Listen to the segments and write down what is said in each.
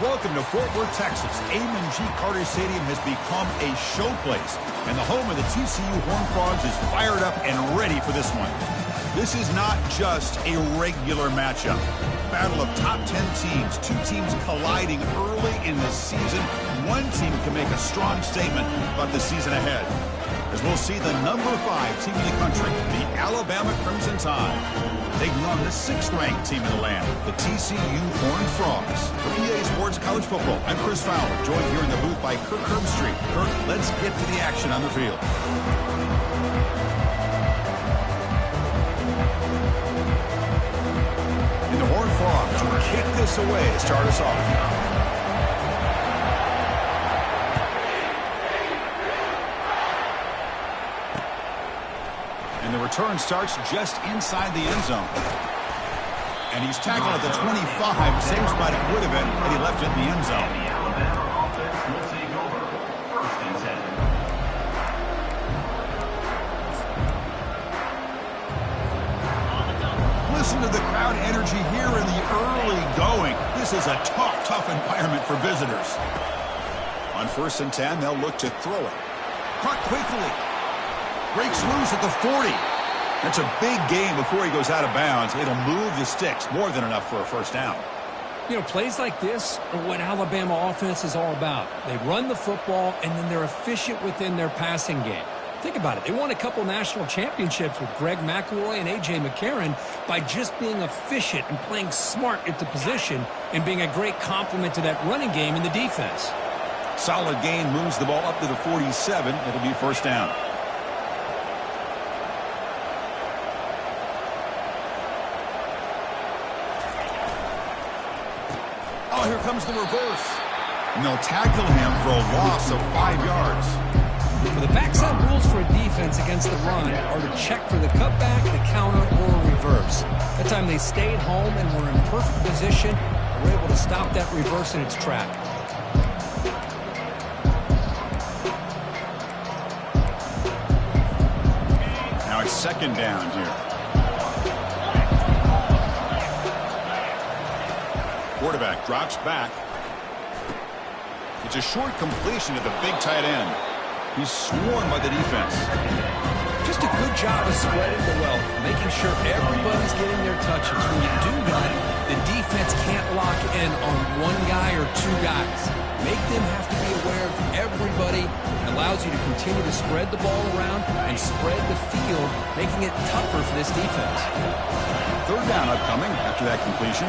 Welcome to Fort Worth, Texas. Amon G. Carter Stadium has become a show place, and the home of the TCU Horned Frogs is fired up and ready for this one. This is not just a regular matchup. Battle of top 10 teams, two teams colliding early in the season. One team can make a strong statement about the season ahead, as we'll see the number 5 team in the country, the Alabama Crimson Tide, taking on the 6th-ranked team in the land, the TCU Horned Frogs. For EA Sports College Football, I'm Chris Fowler, joined here in the booth by Kirk Herbstreit. Kirk, let's get to the action on the field. And the Horned Frogs will kick this away to start us off. And the return starts just inside the end zone. And he's tackled at the 25, same spot it would have been had he left it in the end zone. Listen to the crowd energy here in the early going. This is a tough environment for visitors. On 1st and 10, they'll look to throw it. Caught quickly. Breaks loose at the 40. That's a big gain before he goes out of bounds. It'll move the sticks, more than enough for a first down. You know, plays like this are what Alabama offense is all about. They run the football, and then they're efficient within their passing game. Think about it. They won a couple national championships with Greg McElroy and A.J. McCarron by just being efficient and playing smart at the position and being a great complement to that running game in the defense. Solid gain, moves the ball up to the 47. It'll be first down. Oh, here comes the reverse. And they'll tackle him for a loss of 5 yards. Well, the backside rules for a defense against the run are to check for the cutback, the counter, or reverse. That time they stayed home and were in perfect position and were able to stop that reverse in its track. Now it's 2nd down here. Quarterback drops back. It's a short completion to the big tight end. He's swarmed by the defense. Just a good job of spreading the wealth, making sure everybody's getting their touches. When you do that, the defense can't lock in on one guy or 2 guys. Make them have to be aware of everybody. It allows you to continue to spread the ball around and spread the field, making it tougher for this defense. 3rd down upcoming after that completion.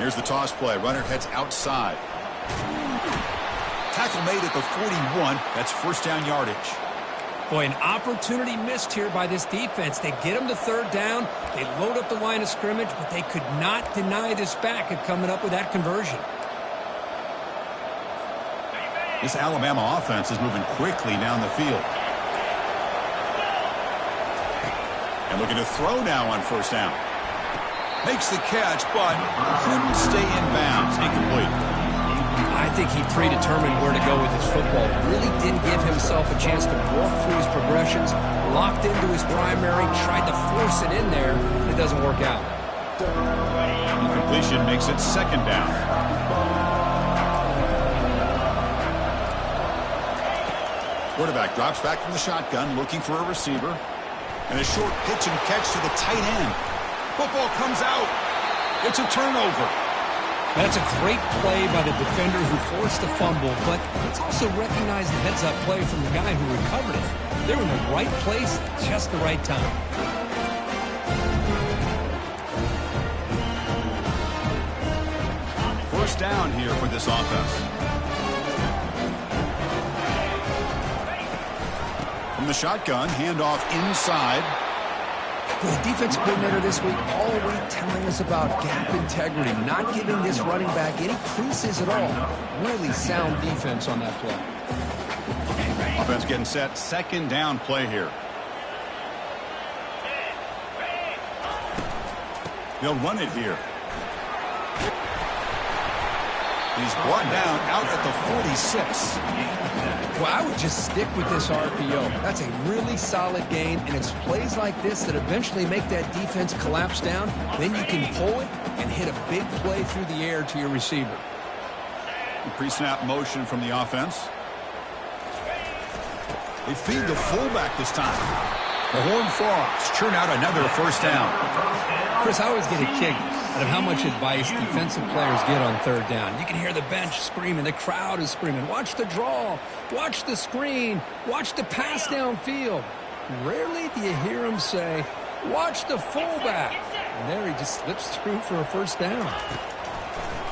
Here's the toss play. Runner heads outside. Tackle made at the 41. That's first down yardage. Boy, an opportunity missed here by this defense. They get them to 3rd down. They load up the line of scrimmage, but they could not deny this back at coming up with that conversion. This Alabama offense is moving quickly down the field. And looking to throw now on first down. Makes the catch, but couldn't stay in bounds. Incomplete. I think he predetermined where to go with his football. Really didn't give himself a chance to walk through his progressions. Locked into his primary, tried to force it in there, and it doesn't work out. Incompletion makes it 2nd down. Quarterback drops back from the shotgun, looking for a receiver. And a short pitch and catch to the tight end. Football comes out. It's a turnover. That's a great play by the defender who forced the fumble, but it's also recognized the heads-up play from the guy who recovered it. They were in the right place at just the right time. First down here for this offense. From the shotgun, handoff inside. The defensive coordinator this week all week telling us about gap integrity, not giving this running back any creases at all. Really sound defense on that play. Offense getting set. 2nd down play here. They'll run it here. He's brought down out at the 46. Well, I would just stick with this RPO. That's a really solid gain, and it's plays like this that eventually make that defense collapse down. Then you can pull it and hit a big play through the air to your receiver. Pre-snap motion from the offense. They feed the fullback this time. The Horned Frogs churn out another first down. Chris, I always get a kick out of how much advice defensive players get on third down. You can hear the bench screaming. The crowd is screaming. Watch the draw. Watch the screen. Watch the pass downfield. Rarely do you hear them say, watch the fullback. And there he just slips through for a first down.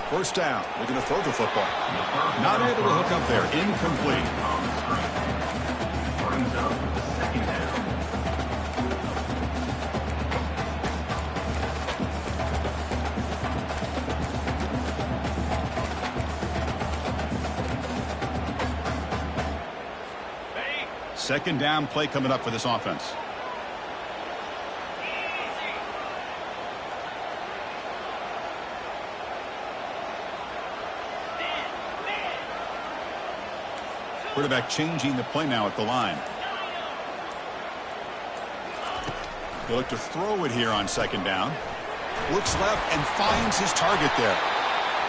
First down. They're going to throw the football. Not able to hook up there. Incomplete. Second down play coming up for this offense. Quarterback changing the play now at the line. They look to throw it here on second down. Looks left and finds his target there.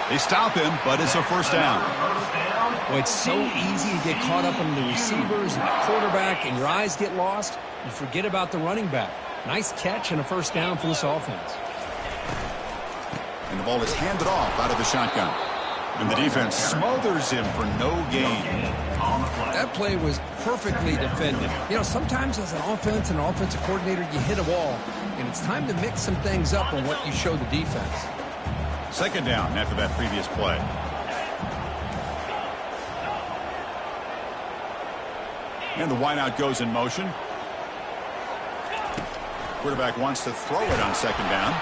They stop him, but it's a first down. Well, it's so easy to get caught up in the receivers and the quarterback, and your eyes get lost. You forget about the running back. Nice catch and a first down for this offense. And the ball is handed off out of the shotgun. And the defense smothers him for no gain. That play was perfectly defended. You know, sometimes as an offense and an offensive coordinator, you hit a wall, and it's time to mix some things up on what you show the defense. Second down after that previous play. And the wideout goes in motion. Quarterback wants to throw it on second down.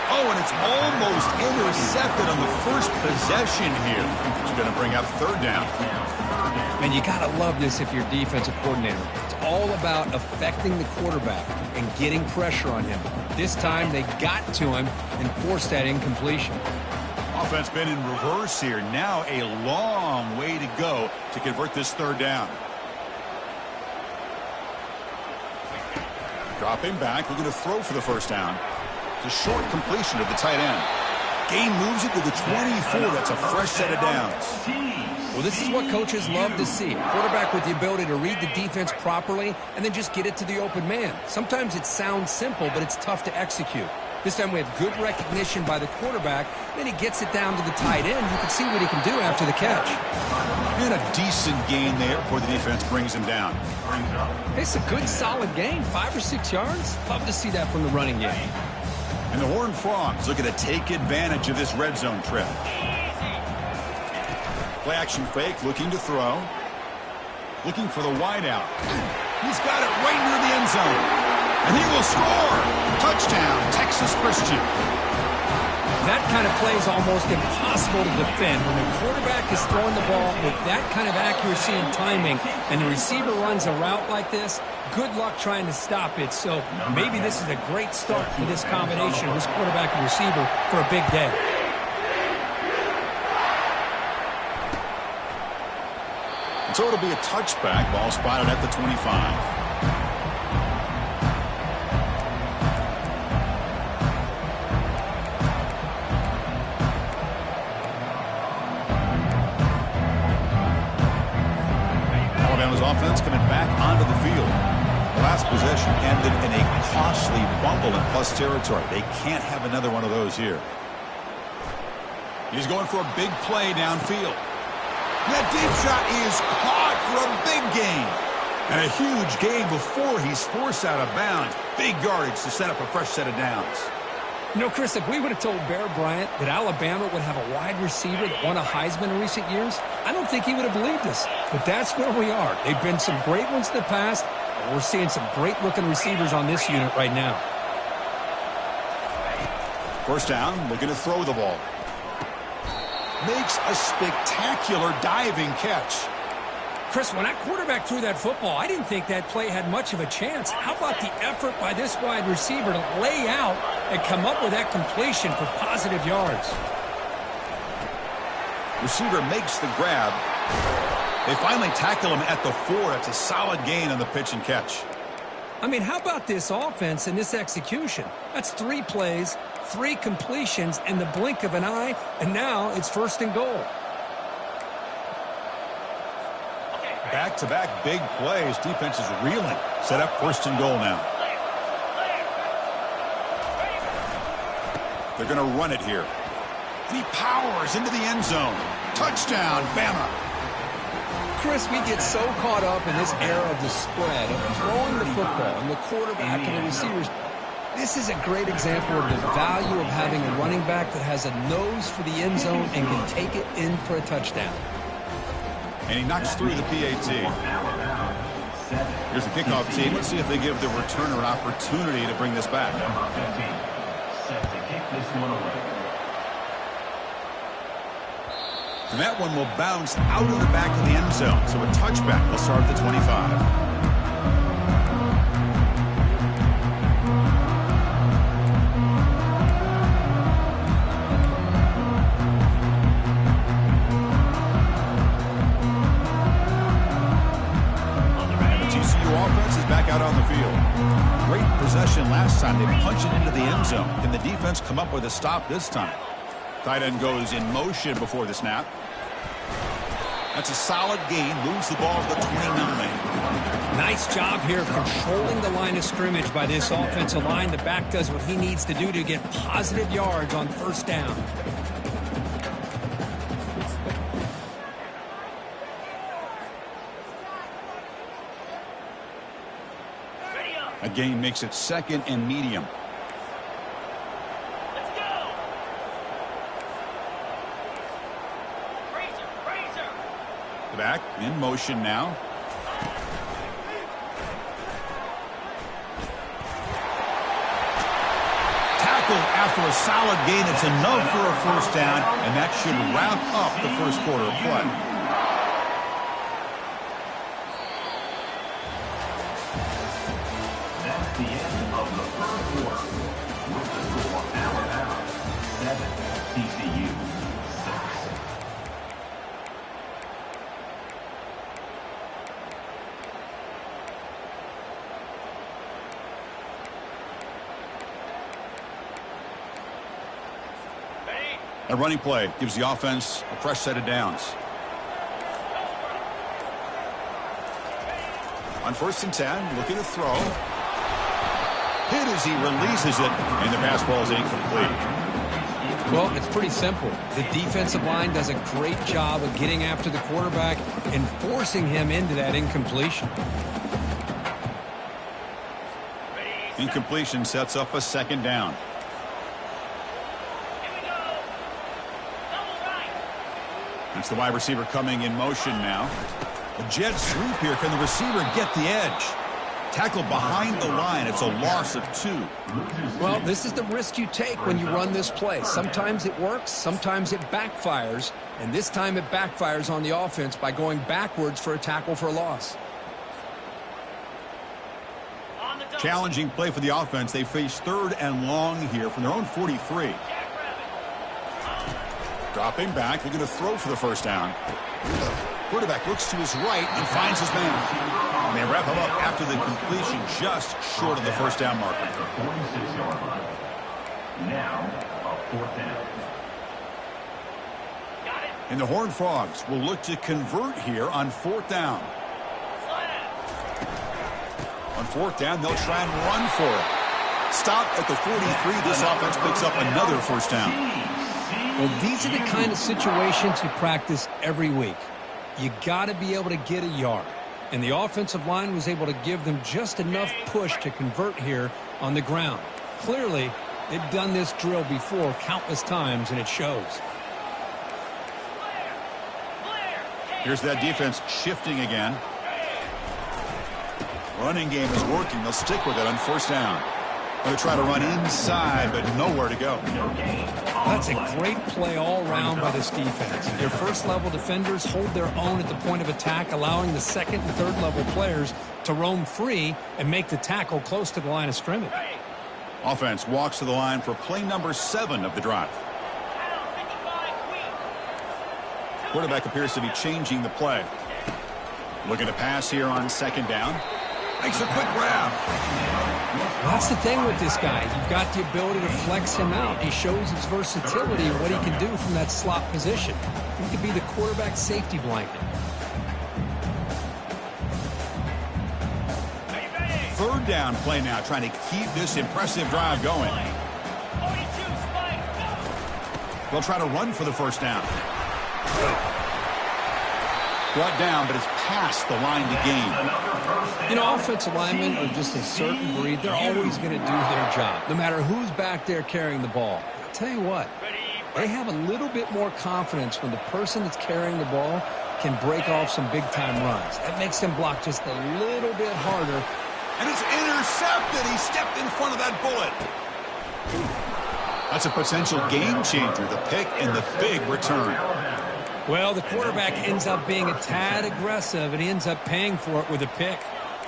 Oh, and it's almost intercepted on the first possession here. It's going to bring up third down. Man, you got to love this if you're a defensive coordinator. It's all about affecting the quarterback and getting pressure on him. This time they got to him and forced that incompletion. Offense been in reverse here. Now a long way to go to convert this third down. Dropping back, looking to throw for the first down. It's a short completion to the tight end. Gain moves it to the 24. That's a fresh set of downs. Well, this is what coaches love to see. A quarterback with the ability to read the defense properly and then just get it to the open man. Sometimes it sounds simple, but it's tough to execute. This time we have good recognition by the quarterback. Then he gets it down to the tight end. You can see what he can do after the catch. And a decent gain there before the defense brings him down. It's a good, solid gain. 5 or 6 yards. Love to see that from the running game. And the Horned Frogs looking to take advantage of this red zone trip. Play action fake, looking to throw. Looking for the wideout. He's got it right near the end zone. And he will score. Touchdown, Texas Christian. That kind of play is almost impossible to defend. When the quarterback is throwing the ball with that kind of accuracy and timing, and the receiver runs a route like this, good luck trying to stop it. So maybe this is a great start for this combination, this quarterback and receiver, for a big day. And so it'll be a touchback. Ball spotted at the 25. Alabama's offense coming back onto the field. The last possession ended in a costly fumble in plus territory. They can't have another one of those here. He's going for a big play downfield. That deep shot is caught for a big gain. And a huge gain before he's forced out of bounds. Big yardage to set up a fresh set of downs. You know, Chris, if we would have told Bear Bryant that Alabama would have a wide receiver that won a Heisman in recent years, I don't think he would have believed us. But that's where we are. They've been some great ones in the past, and we're seeing some great-looking receivers on this unit right now. First down, looking to throw the ball. Makes a spectacular diving catch. Chris, when that quarterback threw that football, I didn't think that play had much of a chance. How about the effort by this wide receiver to lay out and come up with that completion for positive yards? Receiver makes the grab. They finally tackle him at the 4. That's a solid gain on the pitch and catch. I mean, how about this offense and this execution? That's 3 plays, 3 completions in the blink of an eye, and now it's first and goal. Back-to-back big plays. Defense is reeling. Set up 1st and goal now. They're going to run it here. He powers into the end zone. Touchdown, Bama. Chris, we get so caught up in this era of the spread, of throwing the football, and the quarterback and the receivers. This is a great example of the value of having a running back that has a nose for the end zone and can take it in for a touchdown. And he knocks through the PAT. Here's the kickoff team. Let's see if they give the returner an opportunity to bring this back. Set to kick this one away. And that one will bounce out of the back of the end zone. So a touchback will start at the 25. Back out on the field. Great possession last time. They punch it into the end zone. Can the defense come up with a stop this time? Tight end goes in motion before the snap. That's a solid gain. Moves the ball to the 29. Nice job here of controlling the line of scrimmage by this offensive line. The back does what he needs to do to get positive yards on 1st down. A gain makes it 2nd and medium. Let's go. Razor. The back in motion now. Tackled after a solid gain. It's enough for a 1st down, and that should wrap up the 1st quarter of play. The end of the 1st quarter. With the score Alabama 7, TCU 6. A running play gives the offense a fresh set of downs. On 1st and 10, looking to throw. Hit as he releases it, and the pass ball is incomplete. Well, it's pretty simple. The defensive line does a great job of getting after the quarterback and forcing him into that incompletion. Incompletion sets up a 2nd down. That's the wide receiver coming in motion now. A jet sweep here. Can the receiver get the edge? Tackled behind the line. It's a loss of 2. Well, this is the risk you take when you run this play. Sometimes it works, sometimes it backfires, and this time it backfires on the offense by going backwards for a tackle for a loss. Challenging play for the offense. They face 3rd and long here from their own 43. Dropping back. They're going to throw for the 1st down. Quarterback looks to his right and finds his man. And they wrap him up after the completion just short of the 1st down marker. 46-yard line. Now a 4th down. And the Horned Frogs will look to convert here on 4th down. On 4th down, they'll try and run for it. Stop at the 43. This offense picks up another 1st down. Well, these are the kind of situations you practice every week. You got to be able to get a yard. And the offensive line was able to give them just enough push to convert here on the ground. Clearly, they've done this drill before countless times, and it shows. Here's that defense shifting again. Running game is working. They'll stick with it on 1st down. Going to try to run inside, but nowhere to go. That's a great play all around by this defense. Their 1st-level defenders hold their own at the point of attack, allowing the 2nd and 3rd-level players to roam free and make the tackle close to the line of scrimmage. Offense walks to the line for play number 7 of the drive. Quarterback appears to be changing the play. Looking to pass here on 2nd down. Makes a quick grab. That's the thing with this guy. You've got the ability to flex him out. He shows his versatility and what he can do from that slot position. He could be the quarterback safety blanket. third down play now, trying to keep this impressive drive going. They'll try to run for the first down. Brought down, but it's past the line to gain. You know, offensive linemen are just a certain breed. They're always going to do their job, no matter who's back there carrying the ball. I'll tell you what, they have a little bit more confidence when the person that's carrying the ball can break off some big-time runs. That makes them block just a little bit harder. And it's intercepted. He stepped in front of that bullet. That's a potential game changer, the pick and the big return. Well, the quarterback ends up being a tad aggressive, and he ends up paying for it with a pick.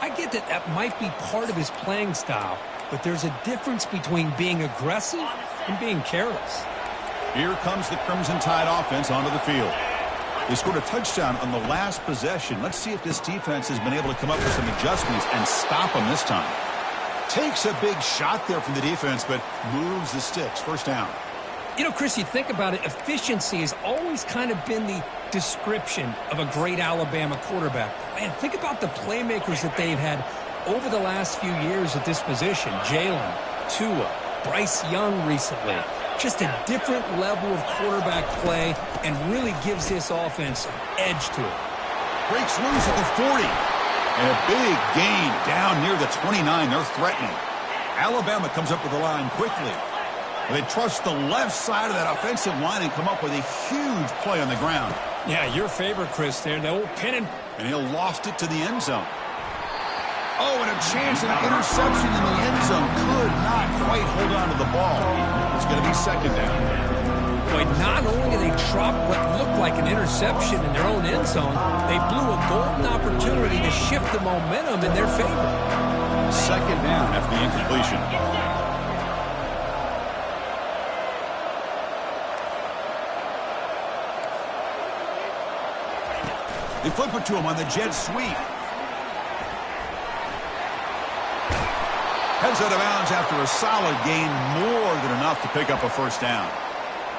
I get that that might be part of his playing style, but there's a difference between being aggressive and being careless. Here comes the Crimson Tide offense onto the field. They scored a touchdown on the last possession. Let's see if this defense has been able to come up with some adjustments and stop them this time. Takes a big shot there from the defense, but moves the sticks. First down. You know, Chris, you think about it, efficiency has always kind of been the description of a great Alabama quarterback. Man, think about the playmakers that they've had over the last few years at this position. Jalen, Tua, Bryce Young recently. Just a different level of quarterback play and really gives this offense an edge to it. Breaks loose at the 40. And a big gain down near the 29. They're threatening. Alabama comes up with the line quickly. They trust the left side of that offensive line and come up with a huge play on the ground. Yeah, your favorite, Chris, there. The old pin and he'll loft it to the end zone. Oh, and a chance at an interception in the end zone. Could not quite hold on to the ball. It's going to be second down. Boy, not only did they drop what looked like an interception in their own end zone, they blew a golden opportunity to shift the momentum in their favor. Second down after the incompletion. They flip it to him on the jet sweep. Heads out of bounds after a solid gain, more than enough to pick up a first down.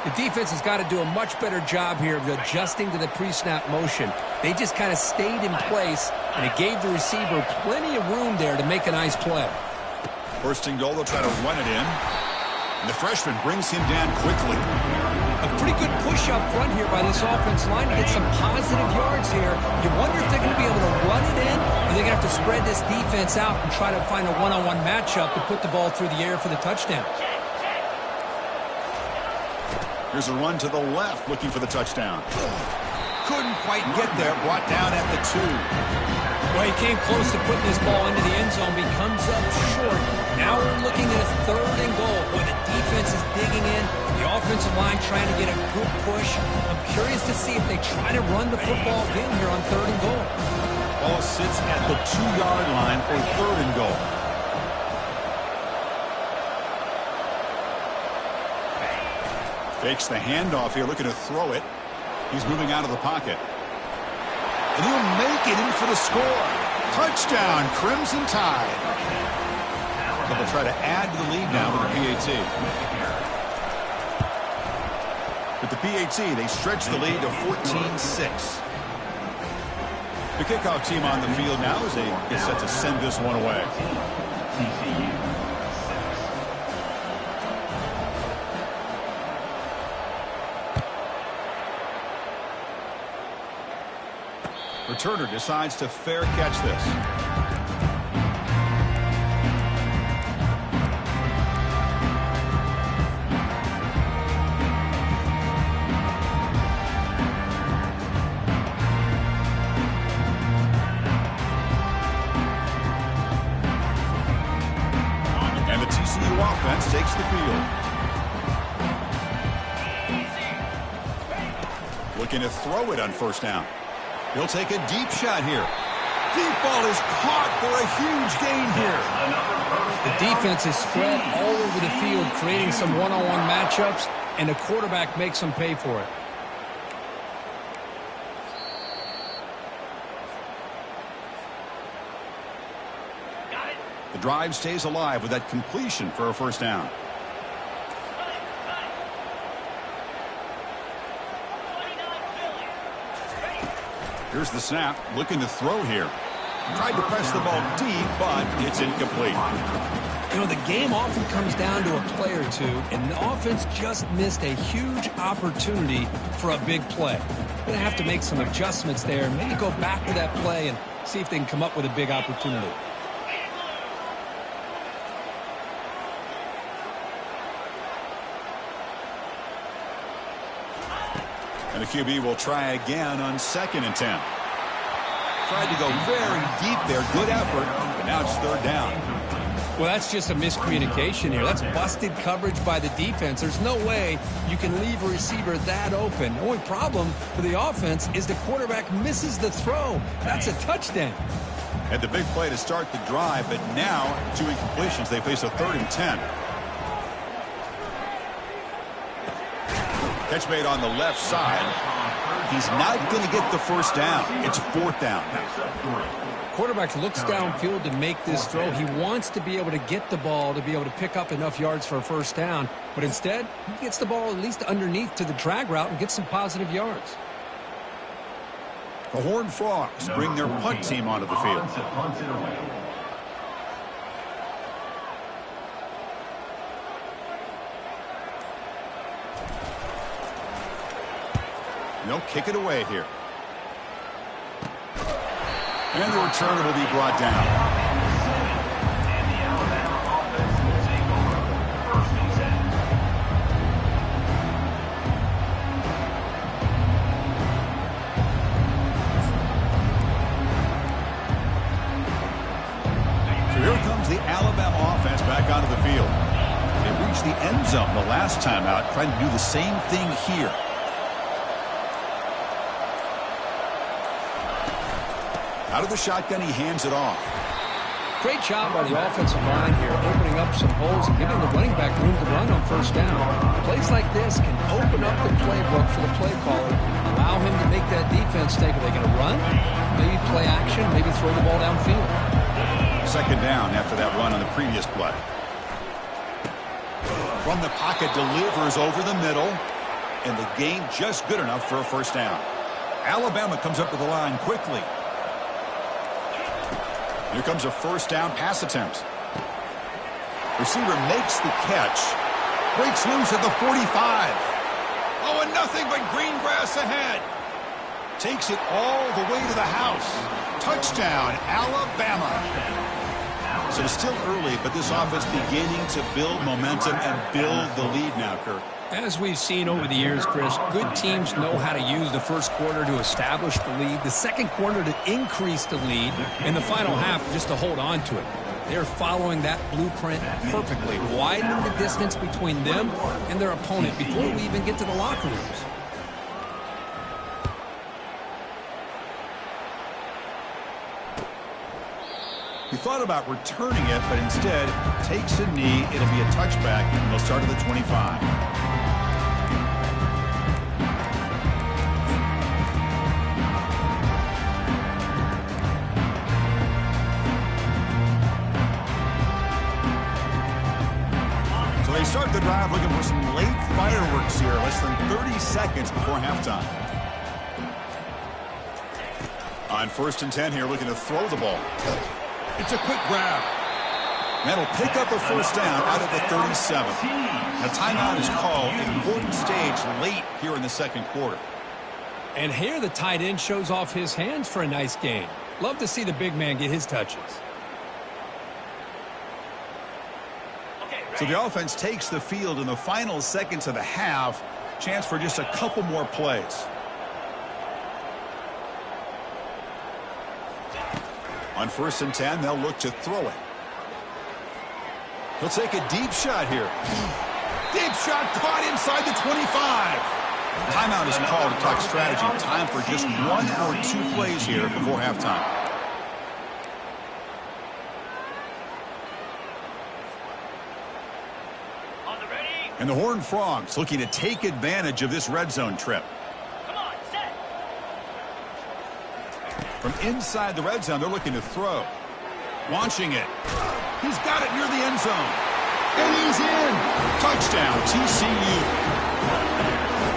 The defense has got to do a much better job here of adjusting to the pre-snap motion. They just kind of stayed in place, and it gave the receiver plenty of room there to make a nice play. First and goal, they'll try to run it in. And the freshman brings him down quickly. A pretty good push up front here by this offense line to get some positive yards here. You wonder if they're going to be able to run it in, or they're going to have to spread this defense out and try to find a one-on-one matchup to put the ball through the air for the touchdown. Here's a run to the left, looking for the touchdown. Couldn't quite get there, brought down at the 2. Well, he came close to putting this ball into the end zone, but he comes up short. Now we're looking at a third and goal. Boy, the defense is digging in. The offensive line trying to get a good push. I'm curious to see if they try to run the football again here on third and goal. Ball sits at the 2-yard line for third and goal. Fakes the handoff here, looking to throw it. He's moving out of the pocket. And he'll make it in for the score. Touchdown, Crimson Tide. So they'll try to add to the lead now with the PAT. With the PAT, they stretch the lead to 14-6. The kickoff team on the field now as they get set to send this one away. Returner decides to fair catch this. And the TCU offense takes the field. Looking to throw it on first down. He'll take a deep shot here. Deep ball is caught for a huge gain here. The defense is spread all over the field, creating some one-on-one matchups, and the quarterback makes them pay for it. The drive stays alive with that completion for a first down. Here's the snap, looking to throw here. Tried to press the ball deep, but it's incomplete. You know, the game often comes down to a play or two, and the offense just missed a huge opportunity for a big play. Going to have to make some adjustments there, and maybe go back to that play and see if they can come up with a big opportunity. And the QB will try again on 2nd and 10. Tried to go very deep there. Good effort, but now it's 3rd down. Well, that's just a miscommunication here. That's busted coverage by the defense. There's no way you can leave a receiver that open. The only problem for the offense is the quarterback misses the throw. That's a touchdown. Had the big play to start the drive, but now 2 incompletions. They face a 3rd and 10. Catch made on the left side. He's not going to get the 1st down. It's 4th down. Quarterback looks downfield to make this throw. He wants to be able to get the ball to be able to pick up enough yards for a 1st down. But instead, he gets the ball at least underneath to the drag route and gets some positive yards. The Horned Frogs bring their punt team onto the field. They'll kick it away here. And the returner will be brought down. And the Alabama offense will take over 1st and 10. So here comes the Alabama offense back onto the field. They reached the end zone the last time out, trying to do the same thing here. Out of the shotgun, he hands it off. Great job by the offensive line here, opening up some holes and giving the running back room to run on 1st down. Plays like this can open up the playbook for the play caller, allow him to make that defense think, are they going to run? Maybe play action, maybe throw the ball downfield. 2nd down after that run on the previous play. From the pocket, delivers over the middle, and the gain just good enough for a 1st down. Alabama comes up to the line quickly. Here comes a 1st down pass attempt. Receiver makes the catch. Breaks loose at the 45. Oh, and nothing but green grass ahead. Takes it all the way to the house. Touchdown, Alabama. So it's still early, but this offense beginning to build momentum and build the lead now, Kirk. As we've seen over the years, Chris, good teams know how to use the 1st quarter to establish the lead, the 2nd quarter to increase the lead, and the final half just to hold on to it. They're following that blueprint perfectly, widening the distance between them and their opponent before we even get to the locker rooms. He thought about returning it, but instead takes a knee. It'll be a touchback, and they'll start at the 25. So they start the drive looking for some late fireworks here, less than 30 seconds before halftime. On 1st and 10 here, looking to throw the ball. It's a quick grab. That'll pick up a 1st down out of the 37. A timeout is called. Important stage late here in the 2nd quarter. And here the tight end shows off his hands for a nice gain. Love to see the big man get his touches. So the offense takes the field in the final seconds of the half. Chance for just a couple more plays. On 1st and 10, they'll look to throw it. He'll take a deep shot here. Deep shot caught inside the 25. Timeout is called to talk strategy. Time for just 1 or 2 plays here before halftime. And the Horned Frogs looking to take advantage of this red zone trip. From inside the red zone, they're looking to throw. Launching it. He's got it near the end zone. And he's in. Touchdown, TCU.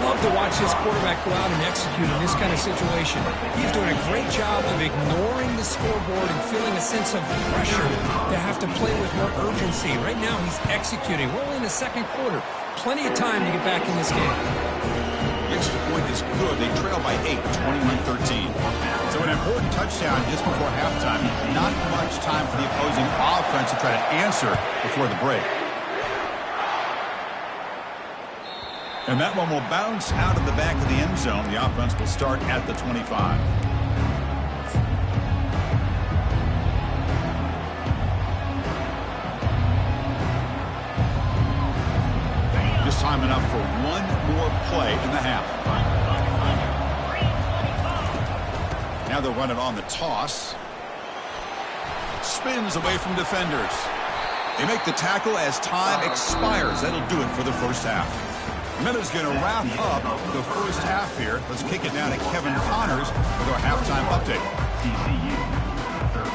love to watch this quarterback go out and execute in this kind of situation. He's doing a great job of ignoring the scoreboard and feeling a sense of pressure to have to play with more urgency. Right now, he's executing. We're only in the second quarter. Plenty of time to get back in this game. The extra point is good. They trail by 8, 21-13. So an important touchdown just before halftime. Not much time for the opposing offense to try to answer before the break. And that one will bounce out of the back of the end zone. The offense will start at the 25. Just time enough for one more play in the half. Now they'll run it on the toss. Spins away from defenders. They make the tackle as time expires. That'll do it for the first half. Minutes going to wrap up the first half here. Let's kick it down to Kevin Connors with our halftime update. TCU 13.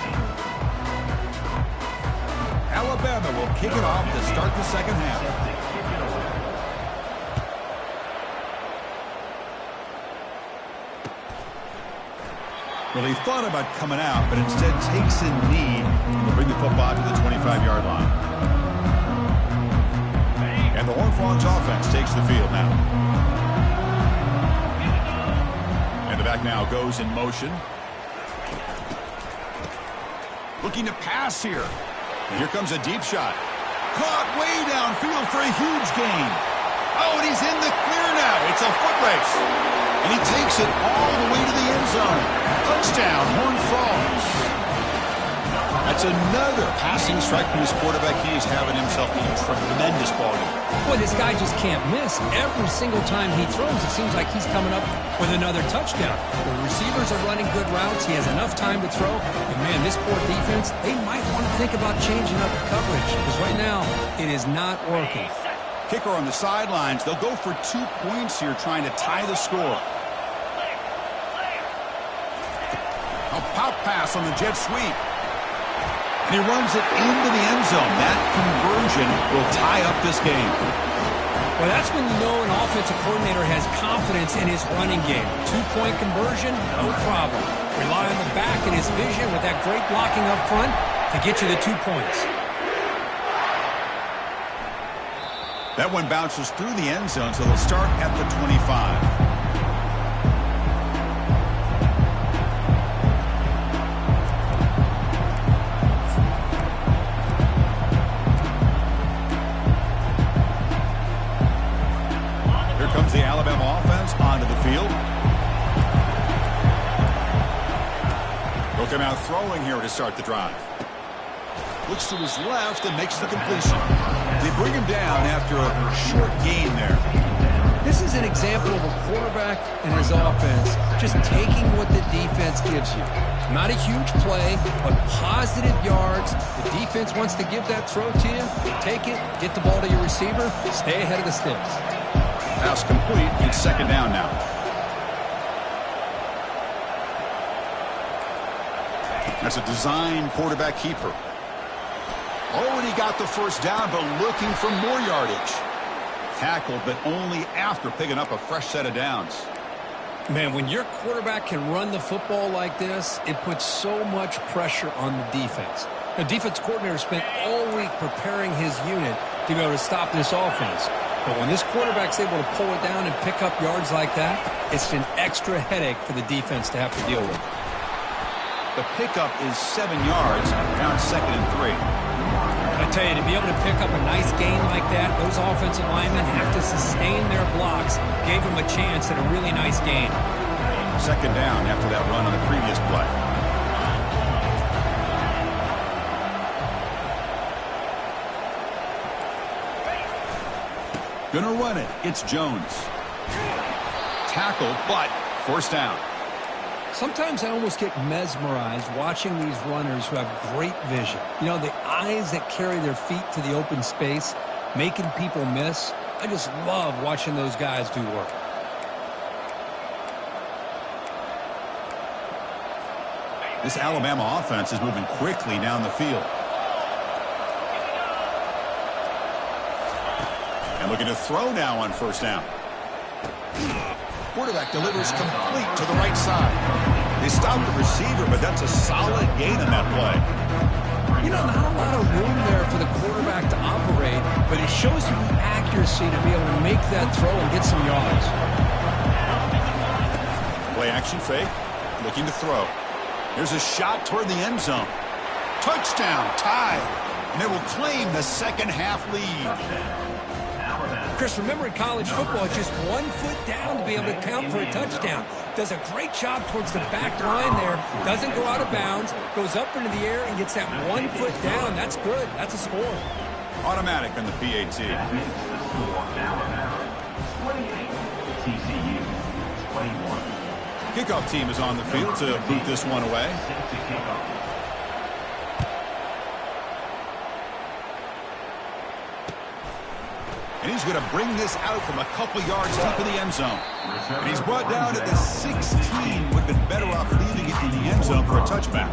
Alabama will kick it off to start the second half. Well, he thought about coming out, but instead takes a knee and will bring the football to the 25-yard line. And the Horned Frogs offense takes the field now. And the back now goes in motion. Looking to pass here. And here comes a deep shot. Caught way downfield for a huge gain. Oh, and he's in the clear now. It's a foot race. And he takes it all the way to the end zone. Touchdown, Horned Frogs. That's another passing strike from his quarterback. He is having himself a tremendous ball game. Boy, this guy just can't miss. Every single time he throws, it seems like he's coming up with another touchdown. The receivers are running good routes. He has enough time to throw. And, man, this poor defense, they might want to think about changing up the coverage because right now it is not working. Kicker on the sidelines. They'll go for 2 points here, trying to tie the score. A pop pass on the jet sweep. And he runs it into the end zone. That conversion will tie up this game. Well, that's when you know an offensive coordinator has confidence in his running game. 2-point conversion, no problem. Rely on the back and his vision with that great blocking up front to get you the 2 points. That one bounces through the end zone, so they'll start at the 25. The Alabama offense onto the field. They'll come out throwing here to start the drive. Looks to his left and makes the completion. They bring him down after a short gain there. This is an example of a quarterback and his offense just taking what the defense gives you. Not a huge play, but positive yards. The defense wants to give that throw to you. Take it, get the ball to your receiver, stay ahead of the sticks. Pass complete. It's second down now. That's a design quarterback keeper. Already got the first down, but looking for more yardage. Tackled, but only after picking up a fresh set of downs. Man, when your quarterback can run the football like this, it puts so much pressure on the defense. The defense coordinator spent all week preparing his unit to be able to stop this offense. But when this quarterback's able to pull it down and pick up yards like that, it's an extra headache for the defense to have to deal with. The pickup is 7 yards, down 2nd and 3. I tell you, to be able to pick up a nice gain like that, those offensive linemen have to sustain their blocks. Gave them a chance at a really nice gain. Second down after that run on the previous play. Gonna run it. It's Jones. Tackle, but first down. Sometimes I almost get mesmerized watching these runners who have great vision. You know, the eyes that carry their feet to the open space, making people miss. I just love watching those guys do work. This Alabama offense is moving quickly down the field. And looking to throw now on first down. Quarterback delivers complete to the right side. They stopped the receiver, but that's a solid gain in that play. You know, not a lot of room there for the quarterback to operate, but it shows you the accuracy to be able to make that throw and get some yards. Play action fake, looking to throw. Here's a shot toward the end zone. Touchdown, tied. And they will claim the second half lead. Chris, remember in college football, it's just 1 foot down to be able to count for a touchdown. Does a great job towards the back line there. Doesn't go out of bounds. Goes up into the air and gets that 1 foot down. That's good. That's a score. Automatic on the PAT. Kickoff team is on the field to boot this one away. And he's going to bring this out from a couple yards deep in the end zone. And he's brought down at the 16. Would have been better off leaving it in the end zone for a touchback.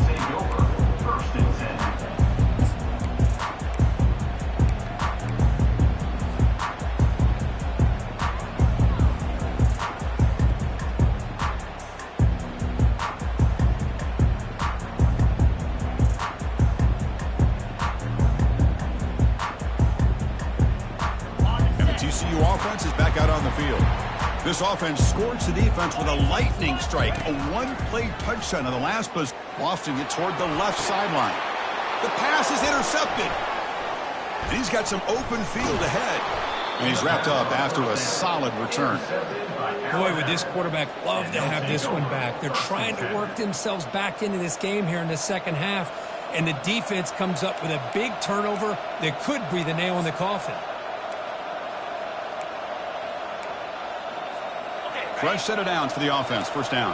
Offense is back out on the field. This offense scorched the defense with a lightning strike, a one-play touchdown on the last possession, lofting it toward the left sideline. The pass is intercepted. And he's got some open field ahead. And he's wrapped up after a solid return. Boy, would this quarterback love to have this one back. They're trying to work themselves back into this game here in the second half. And the defense comes up with a big turnover that could breathe a nail in the coffin. Fresh set of downs for the offense. First down.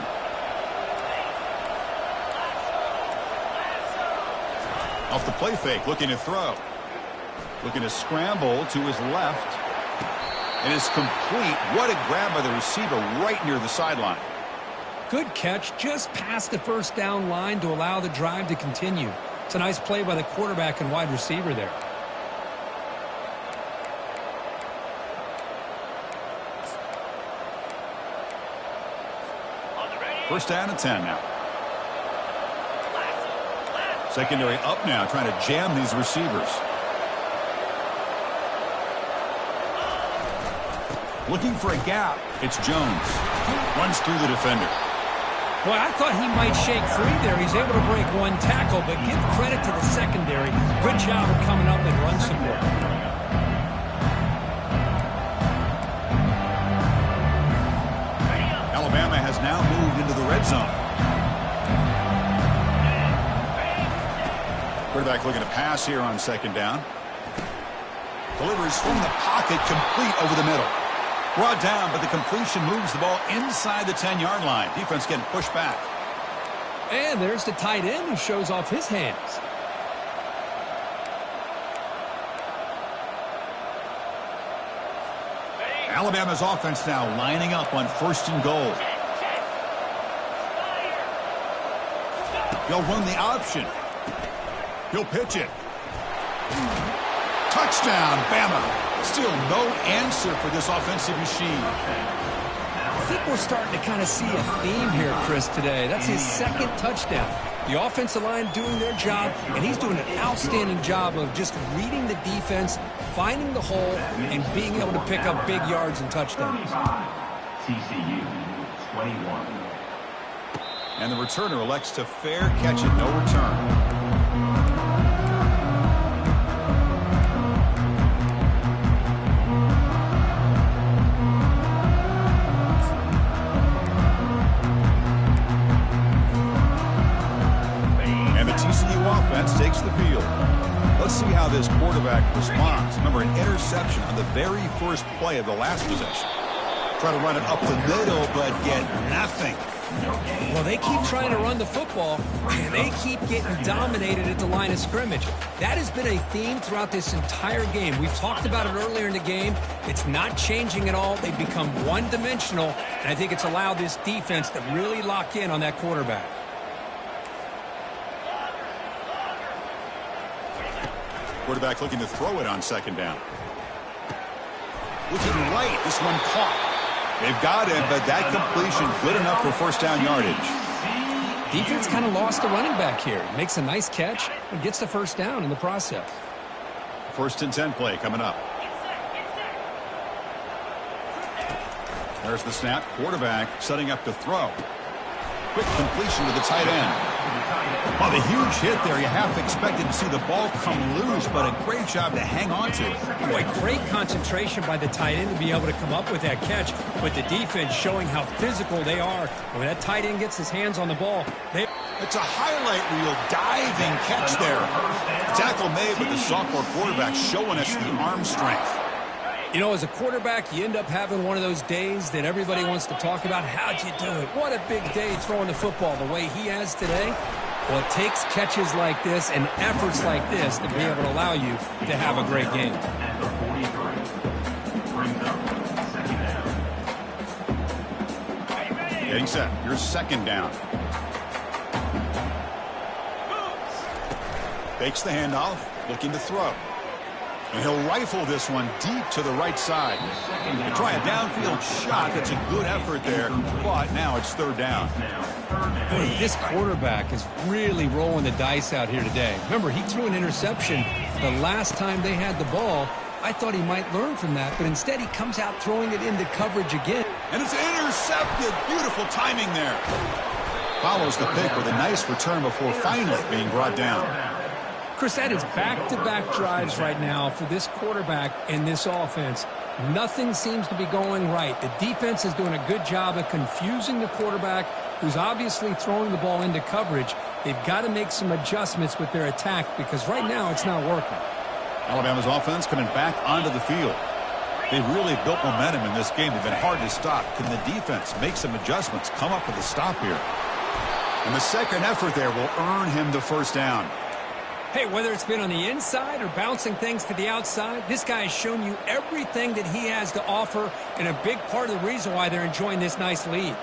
Off the play fake, looking to throw. Looking to scramble to his left. And it's complete. What a grab by the receiver right near the sideline. Good catch, just past the first down line to allow the drive to continue. It's a nice play by the quarterback and wide receiver there. First down and 10 now. Secondary up now, trying to jam these receivers. Looking for a gap. It's Jones. Runs through the defender. Boy, I thought he might shake free there. He's able to break one tackle, but give credit to the secondary. Good job of coming up and run support. Alabama has now moved into the red zone. Quarterback looking to pass here on second down. Delivers from the pocket, complete over the middle. Brought down, but the completion moves the ball inside the 10-yard line. Defense getting pushed back. And there's the tight end who shows off his hands. Alabama's offense now lining up on first and goal. He'll run the option. He'll pitch it. Touchdown, Bama. Still no answer for this offensive machine. I think we're starting to kind of see a theme here, Chris, today. That's his second touchdown. The offensive line doing their job, and he's doing an outstanding job of just reading the defense, finding the hole, and being able to pick up big yards and touchdowns. TCU 21. And the returner elects to fair catch it, no return. Takes the field. Let's see how this quarterback responds. Remember, an interception on the very first play of the last possession. Try to run it up the middle, but get nothing. Well, they keep trying to run the football, and they keep getting dominated at the line of scrimmage. That has been a theme throughout this entire game. We've talked about it earlier in the game. It's not changing at all. They've become one-dimensional, and I think it's allowed this defense to really lock in on that quarterback. Quarterback looking to throw it on second down. Looking right, this one caught. They've got him, but that completion good enough for first down yardage. Defense kind of lost the running back here. Makes a nice catch and gets the first down in the process. First and 10 play coming up. There's the snap. Quarterback setting up to throw. Quick completion to the tight end. Well, the huge hit there. You half expected to see the ball come loose, but a great job to hang on to. Boy, great concentration by the tight end to be able to come up with that catch. But the defense showing how physical they are. When that tight end gets his hands on the ball, it's a highlight reel diving catch there. Tackle made, but the sophomore quarterback showing us the arm strength. You know, as a quarterback, you end up having one of those days that everybody wants to talk about. How'd you do it? What a big day throwing the football the way he has today. Well, it takes catches like this and efforts like this to be able to allow you to have a great game. Getting set. Your second down. Fakes the handoff, looking to throw. And he'll rifle this one deep to the right side. To try a downfield shot, that's a good effort there, but now it's third down. This quarterback is really rolling the dice out here today. Remember, he threw an interception the last time they had the ball. I thought he might learn from that, but instead he comes out throwing it into coverage again. And it's intercepted. Beautiful timing there. Follows the pick with a nice return before finally being brought down. Chris, that is back-to-back drives right now for this quarterback and this offense. Nothing seems to be going right. The defense is doing a good job of confusing the quarterback, who's obviously throwing the ball into coverage. They've got to make some adjustments with their attack because right now it's not working. Alabama's offense coming back onto the field. They've really built momentum in this game. They've been hard to stop. Can the defense make some adjustments, come up with a stop here? And the second effort there will earn him the first down. Hey, whether it's been on the inside or bouncing things to the outside, this guy has shown you everything that he has to offer, and a big part of the reason why they're enjoying this nice lead.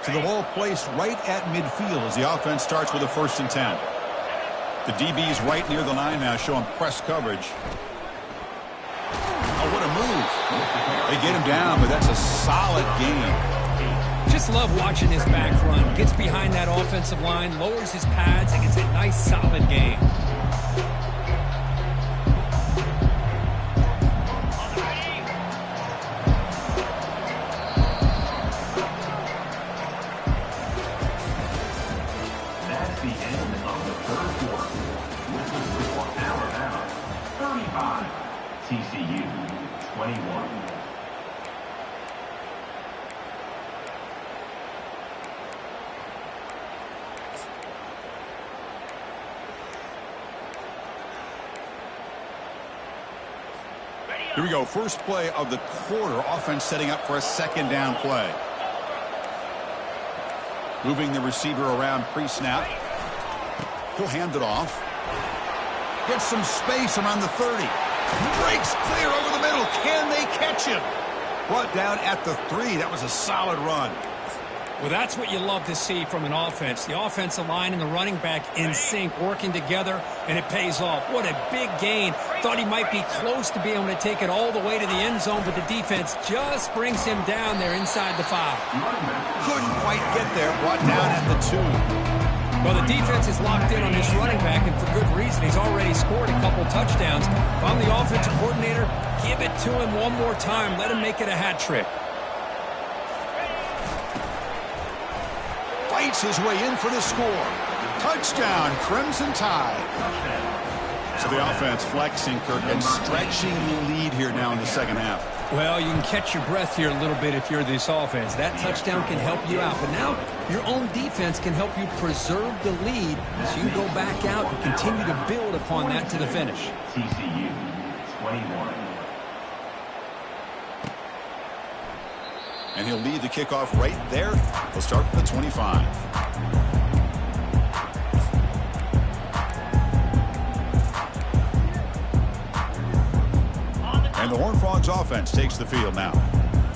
So the ball placed right at midfield as the offense starts with a first and 10. The DB's right near the line now, showing press coverage. Oh, what a move. They get him down, but that's a solid game. Just love watching his back run. Gets behind that offensive line, lowers his pads, and gets a nice, solid game. That's the end of the third quarter. With the score, Alabama 35, TCU 21. Here we go. First play of the quarter. Offense setting up for a second down play. Moving the receiver around pre-snap. He'll hand it off. Gets some space around the 30. Breaks clear over the middle. Can they catch him? Brought down at the 3. That was a solid run. Well, that's what you love to see from an offense. The offensive line and the running back in sync, working together, and it pays off. What a big gain. Thought he might be close to being able to take it all the way to the end zone, but the defense just brings him down there inside the 5. Couldn't quite get there. Brought down at the 2. Well, the defense is locked in on this running back, and for good reason. He's already scored a couple touchdowns. If I'm the offensive coordinator, give it to him one more time. Let him make it a hat trick. Fights his way in for the score. Touchdown, Crimson Tide. So the offense flexing, Kirk, and stretching the lead here now in the second half. Well, you can catch your breath here a little bit if you're this offense. That touchdown can help you out. But now your own defense can help you preserve the lead so you can go back out and continue to build upon that to the finish. TCU 21. And he'll lead the kickoff right there. He'll start with the 25. And the Horned Frogs offense takes the field now.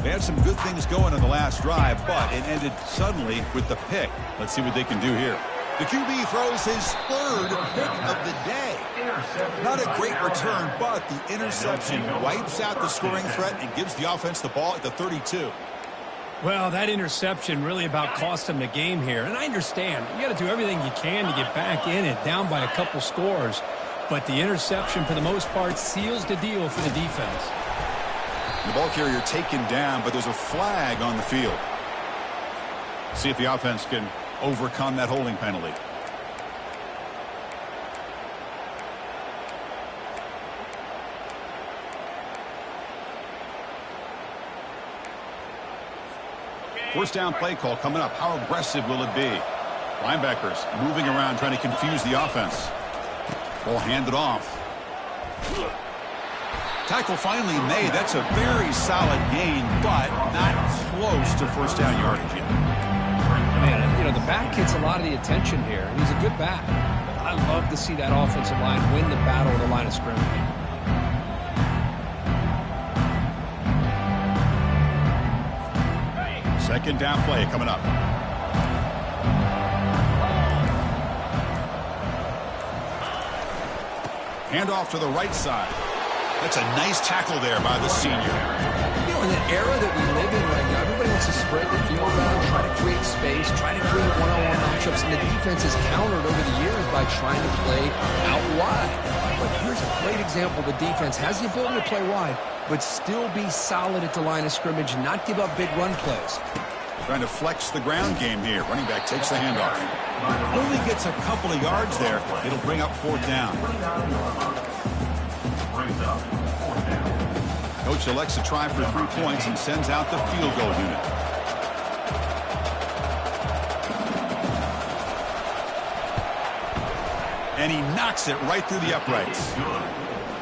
They had some good things going on the last drive, but it ended suddenly with the pick. Let's see what they can do here. The QB throws his third pick of the day. Not a great return, but the interception wipes out the scoring threat and gives the offense the ball at the 32. Well, that interception really about cost them the game here. And I understand. You got to do everything you can to get back in it, down by a couple scores. But the interception, for the most part, seals the deal for the defense. The ball carrier taken down, but there's a flag on the field. See if the offense can overcome that holding penalty. First down play call coming up. How aggressive will it be? Linebackers moving around trying to confuse the offense. Ball handed off. Tackle finally made. That's a very solid gain, but not close to first down yardage yet. Man, you know, the back gets a lot of the attention here. He's a good back. I love to see that offensive line win the battle at the line of scrimmage. Second down play coming up. Handoff to the right side. That's a nice tackle there by the senior. You know, in the era that we live in right now, everybody wants to spread the field around, try to create space, try to create one-on-one matchups, and the defense has countered over the years by trying to play out wide. But here's a great example. The defense has the ability to play wide, but still be solid at the line of scrimmage and not give up big run plays. Trying to flex the ground game here. Running back takes the handoff. Only gets a couple of yards there. It'll bring up fourth down. Coach elects to try for 3 points and sends out the field goal unit. And he knocks it right through the uprights.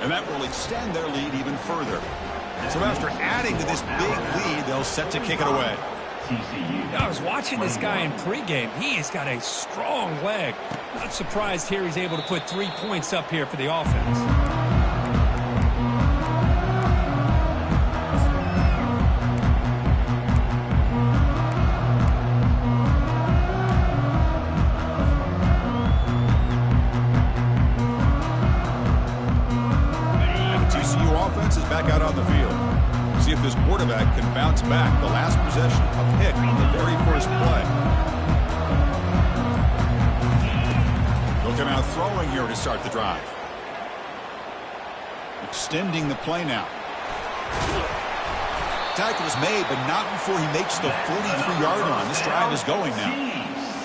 And that will extend their lead even further. So after adding to this big lead, they'll set to kick it away. I was watching this guy in pregame. He has got a strong leg. Not surprised here he's able to put 3 points up here for the offense. And the TCU offense is back out on the field. See if this quarterback can bounce back. The last possession, a pick on the very first play. They'll come out throwing here to start the drive. Extending the play now. Tackle is made, but not before he makes the 43-yard line. This drive is going now.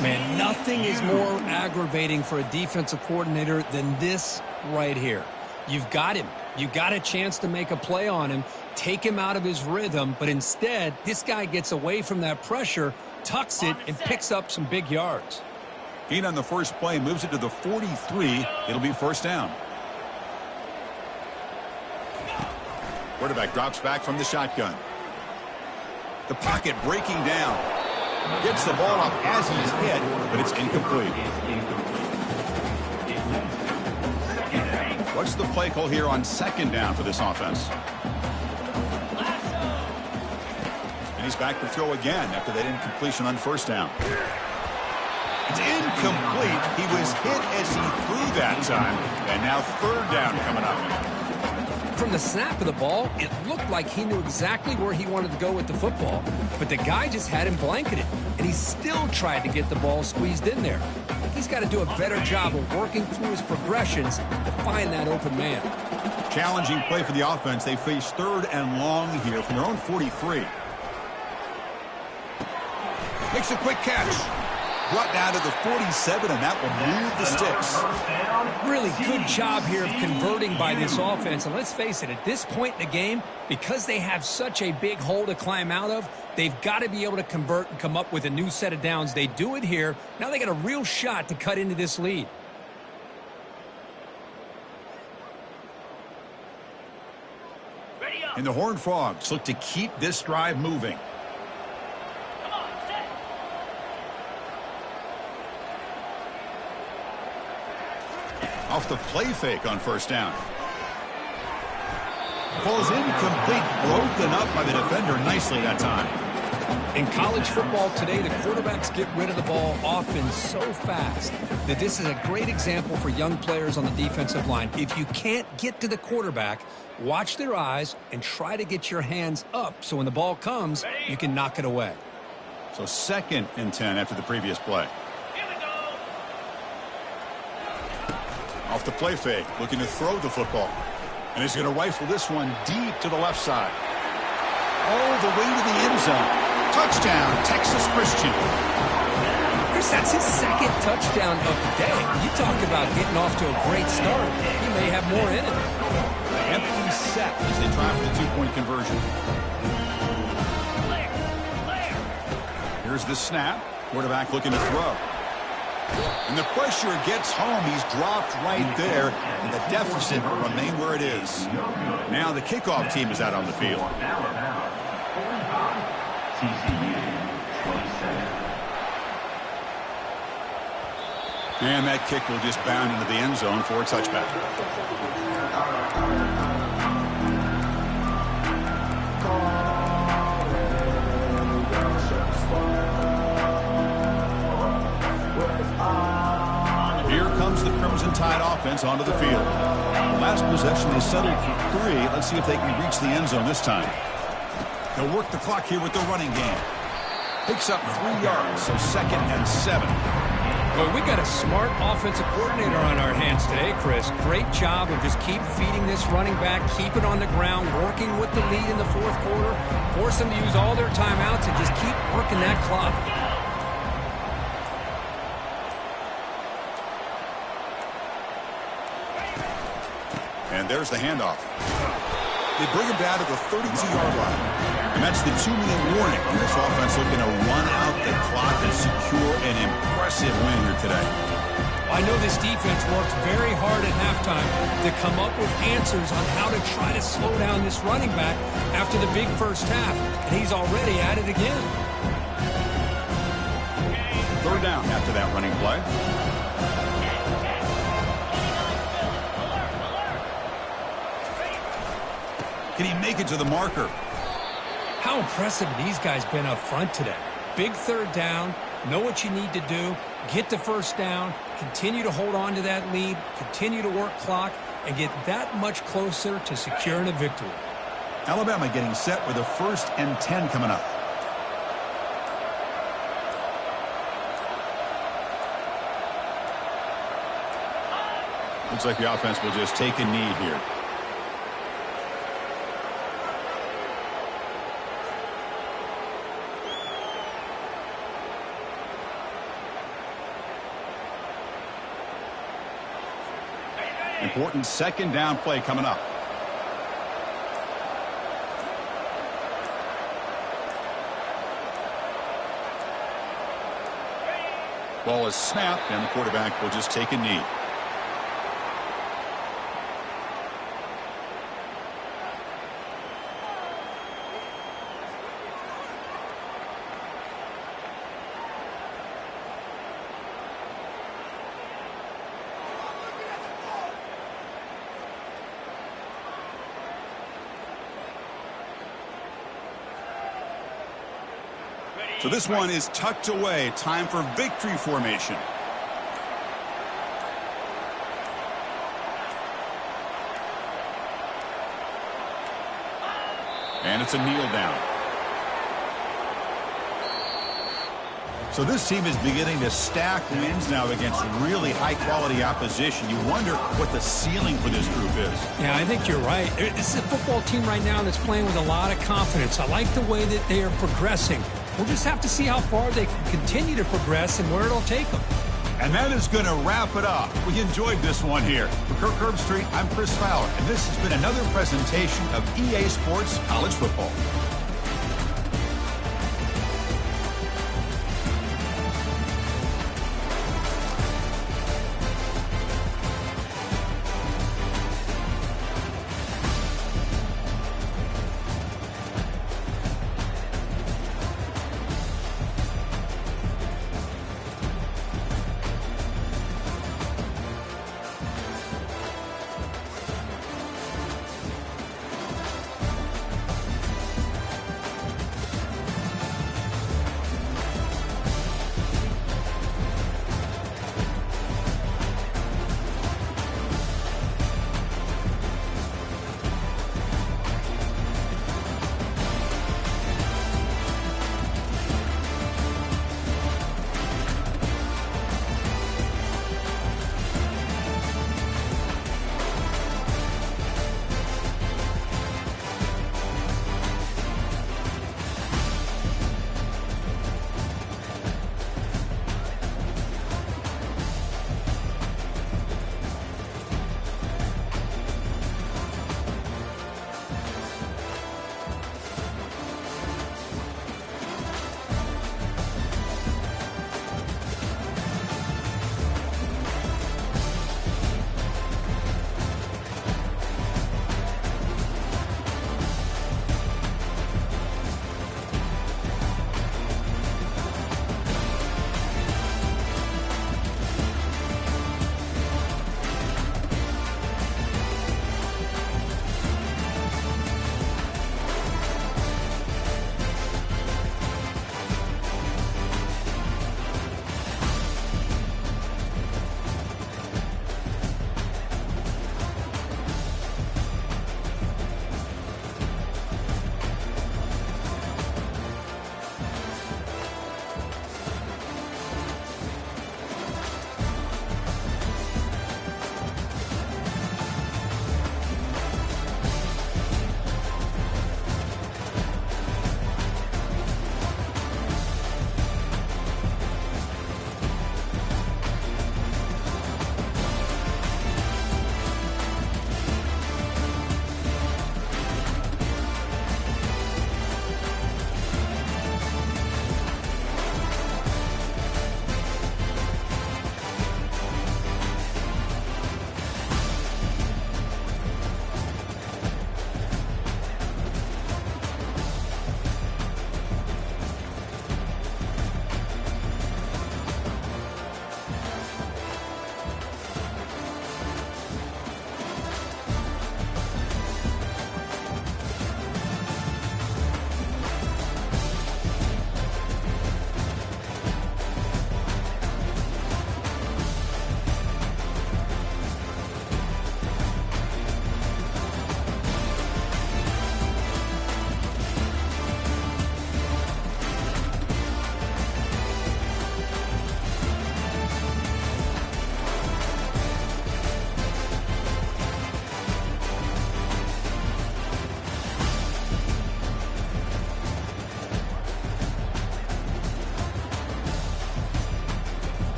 Man, nothing is more aggravating for a defensive coordinator than this right here. You've got him. You got a chance to make a play on him, take him out of his rhythm, but instead, this guy gets away from that pressure, tucks it, and picks up some big yards. Gain on the first play, moves it to the 43. It'll be first down. Quarterback drops back from the shotgun. The pocket breaking down. Gets the ball off as he's hit, but it's incomplete. What's the play call here on second down for this offense? And he's back to throw again after that incompletion on first down. It's incomplete. He was hit as he threw that time. And now third down coming up. From the snap of the ball, it looked like he knew exactly where he wanted to go with the football, but the guy just had him blanketed, and he still tried to get the ball squeezed in there. He's got to do a better job of working through his progressions to find that open man. Challenging play for the offense. They face third and long here from their own 43. Makes a quick catch. Brought down to the 47, and that will move the sticks. Really good job here of converting by this offense. And let's face it, at this point in the game, because they have such a big hole to climb out of, they've got to be able to convert and come up with a new set of downs. They do it here. Now they got a real shot to cut into this lead. And the Horned Frogs look to keep this drive moving. Off the play fake on first down. Ball's incomplete, broken up by the defender nicely that time. In college football today, the quarterbacks get rid of the ball often so fast that this is a great example for young players on the defensive line. If you can't get to the quarterback, watch their eyes and try to get your hands up so when the ball comes, you can knock it away. So 2nd and 10 after the previous play. Off the play fake, looking to throw the football. And he's going to rifle this one deep to the left side. All the way to the end zone. Touchdown, Texas Christian. Chris, that's his 2nd touchdown of the day. You talk about getting off to a great start. He may have more in it. Empty set as they try for the 2-point conversion. Here's the snap. Quarterback looking to throw. And the pressure gets home. He's dropped right there. And the deficit will remain where it is. Now the kickoff team is out on the field. TCU 27. And that kick will just bound into the end zone for a touchback. Here comes the Crimson Tide offense onto the field. Last possession, they settled for 3. Let's see if they can reach the end zone this time. They'll work the clock here with the running game. Picks up 3 yards, so 2nd and 7. Well, we got a smart offensive coordinator on our hands today, Chris. Great job of just keep feeding this running back, keep it on the ground, working with the lead in the 4th quarter, force them to use all their timeouts and just keep working that clock. And there's the handoff. They bring him down to the 32-yard line. And that's the 2-minute warning. And this offense looking to run out the clock and secure an impressive win here today. I know this defense worked very hard at halftime to come up with answers on how to try to slow down this running back after the big first half. And he's already at it again. 3rd down after that running play. Can he make it to the marker? How impressive these guys been up front today. Big 3rd down, know what you need to do, get the 1st down, continue to hold on to that lead, continue to work clock, and get that much closer to securing a victory. Alabama getting set with a 1st and 10 coming up. Looks like the offense will just take a knee here. Important 2nd down play coming up. Ball is snapped, and the quarterback will just take a knee. So this one is tucked away. Time for victory formation. And it's a kneel down. So this team is beginning to stack wins now against really high-quality opposition. You wonder what the ceiling for this group is. Yeah, I think you're right. This is a football team right now that's playing with a lot of confidence. I like the way that they are progressing. We'll just have to see how far they can continue to progress and where it'll take them. And that is going to wrap it up. We enjoyed this one here. For Kirk Herbstreit, I'm Chris Fowler, and this has been another presentation of EA Sports College Football.